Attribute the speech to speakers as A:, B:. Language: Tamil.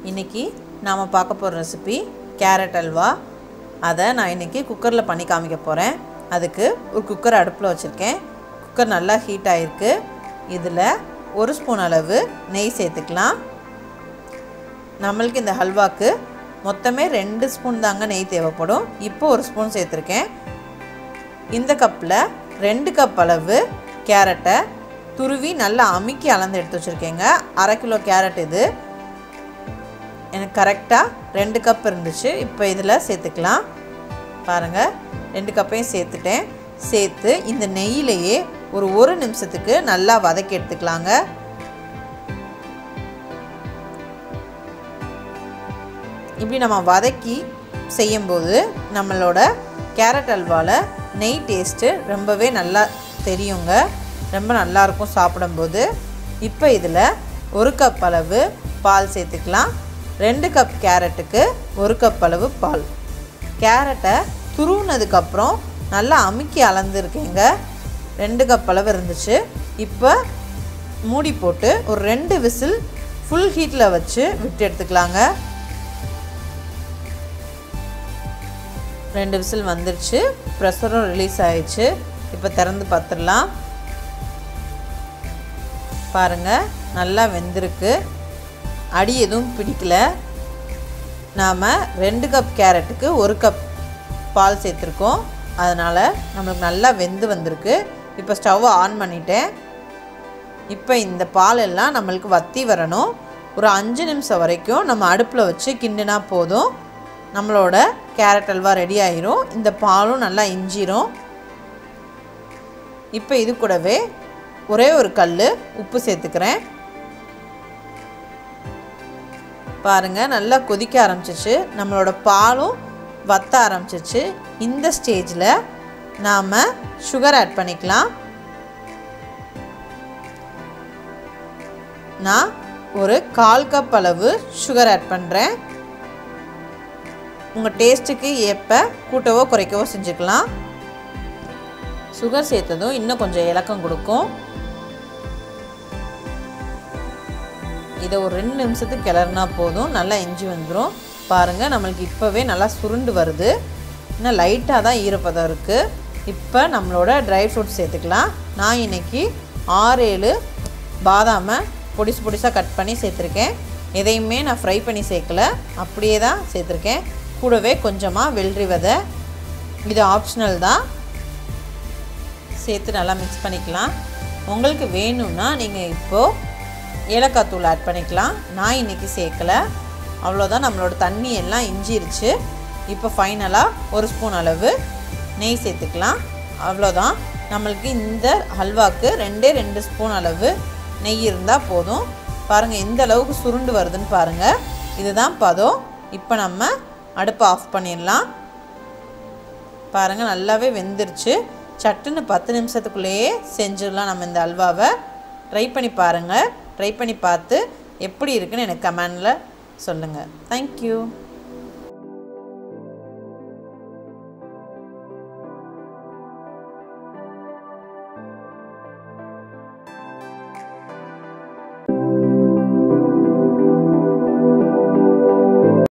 A: இன்றைக்கி நாம் பார்க்க போகிற ரெசிபி கேரட் அல்வா. அதை நான் இன்றைக்கி குக்கரில் பண்ணி காமிக்க போகிறேன். அதுக்கு ஒரு குக்கர் அடுப்பில் வச்சுருக்கேன். குக்கர் நல்லா ஹீட் ஆகிருக்கு. இதில் 1 ஸ்பூன் அளவு நெய் சேர்த்துக்கலாம். நம்மளுக்கு இந்த ஹல்வாக்கு மொத்தமே 2 ஸ்பூன் தாங்க நெய் தேவைப்படும். இப்போ 1 ஸ்பூன் சேர்த்துருக்கேன். இந்த கப்பில் 2 கப் அளவு கேரட்டை துருவி நல்லா அமுக்கி அளந்து எடுத்து வச்சுருக்கேங்க. 1/2 கிலோ கேரட் இது. எனக்கு கரெக்டாக 2 கப் இருந்துச்சு. இப்போ இதில் சேர்த்துக்கலாம். பாருங்கள், 2 கப்பையும் சேர்த்துட்டேன். சேர்த்து இந்த நெய்யிலேயே ஒரு நிமிஷத்துக்கு நல்லா வதக்கி எடுத்துக்கலாங்க. இப்படி நம்ம வதக்கி செய்யும்போது நம்மளோட கேரட் அல்வாவில் நெய் டேஸ்ட்டு ரொம்பவே நல்லா தெரியுங்க. ரொம்ப நல்லாயிருக்கும் சாப்பிடும்போது. இப்போ இதில் 1 கப் அளவு பால் சேர்த்துக்கலாம். 2 கப் கேரட்டுக்கு 1 கப் அளவு பால். கேரட்டை துருவுனதுக்கப்புறம் நல்லா அமுக்கி அளந்துருக்கேங்க. 2 கப் அளவு இருந்துச்சு. இப்போ மூடி போட்டு ஒரு 2 விசில் ஃபுல் ஹீட்டில் வச்சு விட்டு எடுத்துக்கலாங்க. 2 விசில் வந்துருச்சு. ப்ரெஷரும் ரிலீஸ் ஆயிடுச்சு. இப்போ திறந்து பார்த்துடலாம். பாருங்கள், நல்லா வெந்திருக்கு. அடி எதுவும் பிடிக்கல. நாம் 2 கப் கேரட்டுக்கு 1 கப் பால் சேர்த்துருக்கோம். அதனால் நம்மளுக்கு நல்லா வெந்து வந்திருக்கு. இப்போ ஸ்டவ்வை ஆன் பண்ணிட்டேன். இப்போ இந்த பால் எல்லாம் நம்மளுக்கு வற்றி வரணும். ஒரு 5 நிமிஷம் வரைக்கும் நம்ம அடுப்பில் வச்சு கிண்டினா போதும். நம்மளோட கேரட் அல்வா ரெடி ஆகிரும். இந்த பாலும் நல்லா இஞ்சிரும். இப்போ இது கூடவே ஒரே ஒரு கல் உப்பு சேர்த்துக்கிறேன். பாருங்கள், நல்லா கொதிக்க ஆரம்பிச்சிச்சு. நம்மளோட பாலும் வற்ற ஆரம்பிச்சிச்சு. இந்த ஸ்டேஜில் நாம் சுகர் ஆட் பண்ணிக்கலாம். நான் ஒரு 1/4 கப் அளவு சுகர் ஆட் பண்ணுறேன். உங்கள் டேஸ்ட்டுக்கு ஏற்ப கூட்டவோ குறைக்கவோ செஞ்சுக்கலாம். சுகர் சேர்த்ததும் இன்னும் கொஞ்சம் இலக்கம் கொடுக்கும். இதை ஒரு 2 நிமிஷத்துக்கு கிளறினா போதும். நல்லா இஞ்சி வந்துடும். பாருங்கள், நம்மளுக்கு இப்போவே நல்லா சுருண்டு வருது. இன்னும் லைட்டாக தான் ஈரப்பதம் இருக்குது. இப்போ நம்மளோட ட்ரை ஃப்ரூட்ஸ் சேர்த்துக்கலாம். நான் இன்றைக்கி 6-7 பாதாமை பொடிசாக கட் பண்ணி சேர்த்துருக்கேன். எதையுமே நான் ஃப்ரை பண்ணி சேர்க்கல, அப்படியே தான் சேர்த்துருக்கேன். கூடவே கொஞ்சமாக வெள்ளரி விதை, இது ஆப்ஷனல் தான். சேர்த்து நல்லா மிக்ஸ் பண்ணிக்கலாம். உங்களுக்கு வேணும்னா நீங்கள் இப்போது ஏலக்காய் தூள் ஆட் பண்ணிக்கலாம். நான் இன்றைக்கி சேர்க்கலை. அவ்வளோதான், நம்மளோட தண்ணி எல்லாம் இஞ்சிருச்சு. இப்போ ஃபைனலாக 1 ஸ்பூன் அளவு நெய் சேர்த்துக்கலாம். அவ்வளோதான், நம்மளுக்கு இந்த ஹல்வாக்கு 2 ஸ்பூன் அளவு நெய் இருந்தால் போதும். பாருங்கள், எந்த அளவுக்கு சுருண்டு வருதுன்னு பாருங்கள். இதுதான் பதம். இப்போ நம்ம அடுப்பை ஆஃப் பண்ணிடலாம். பாருங்கள், நல்லாவே வெந்துருச்சு. சட்டுன்னு 10 நிமிஷத்துக்குள்ளேயே செஞ்சிடலாம் நம்ம இந்த அல்வாவை. ட்ரை பண்ணி பாருங்கள். ட்ரை பண்ணி பார்த்து எப்படி இருக்குன்னு எனக்கு கமெண்டில் சொல்லுங்கள். தேங்க்யூ.